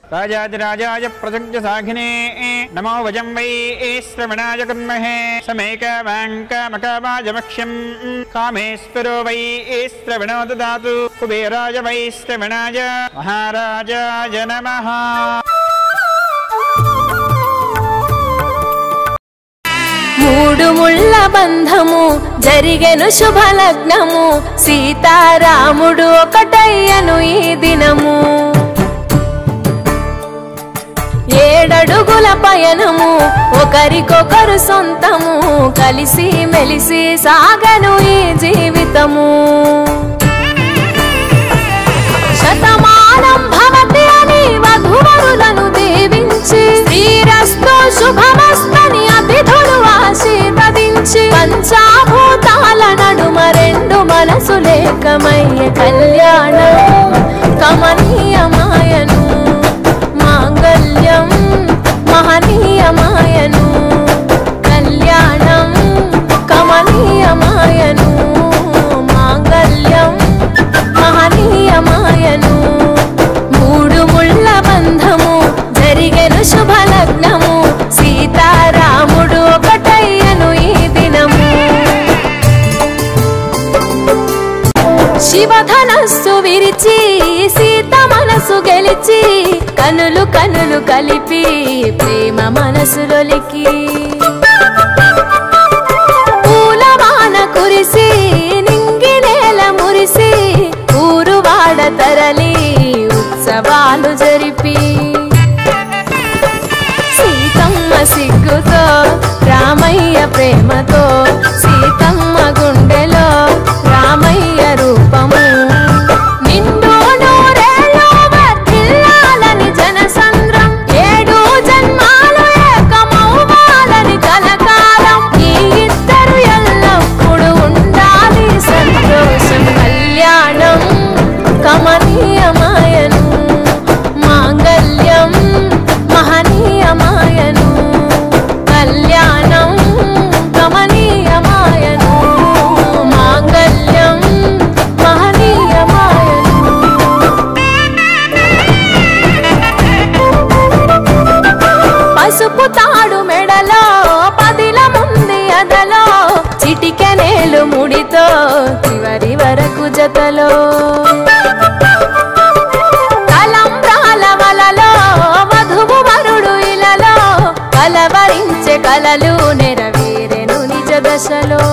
राजाधिराजाय प्रसज्ञसाघिने नमो वजं वै श्रवणाय कुर्महे समेकवाङ्कामकावाजमक्ष्यं कामेश्वरो वै श्रवणो ददातु कुबेराय वै श्रवणाय महाराजाय नमः। మూడు ముళ్ళ బంధము జరిగెను శుభలగ్నము సీతారాముడు ఒకటయ్యను ఈ దినము ఏడడుగుల పయనము ఒకరికొకరు సొంతము కలిసి మెలిసి సాగను ఈ జీవితము శతమానం భవతి అని వధువరులను దీవించి శ్రీరస్తు శుభమస్తని అతిథులు ఆశీర్వదించి పంచాభూతాల నడుమ రెండు మనసులేకమయ్య కళ్యాణం కమనీయమాయను మాంగళ్యం మహనీయమాయను కళ్యాణం కమనీయమాయను మాంగళ్యం మహనీయమాయను మూడు ముళ్ళ బంధము జరిగెను శుభలగ్నము సీతారాముడు ఒకటయ్యను ఈ దినము శివధనస్సు విరిచి సీత మనసు గెలిచి కనులు కనులు కలిపి ప్రేమ మనసులొలికి పూలవాన కురిసి నింగి నేల మురిసి ఊరువాడ తరలి ఉత్సవాలు జరిపి సీతమ్మ సిగ్గుతో రామయ్య ప్రేమతో సీతమ్మ గుండెలో రామయ్య రూపము నిండు నూరేళ్ళు వర్ధిల్లాలని జనసంద్రం ఏడు జన్మాలు ఏకమవ్వాలని కలకాలం ఈ ఇద్దరు ఎల్లప్పుడూ ఉండాలి సంతోషం కళ్యాణం కమనీయమాయను మాంగళ్యం మహనీయమాయను కళ్యాణం కమనీయమాయను మాంగళ్యం మహనీయమాయను పసుపు తాడు మెడలో పదిల ముంది అదలో చిటికెనేలు ముడితో చివరి వరకు జతలో తలంబ్రాల వలలో వధువు వరుడు ఇలలో కలవరించే కలలు నెరవేరెను నిజ దశలో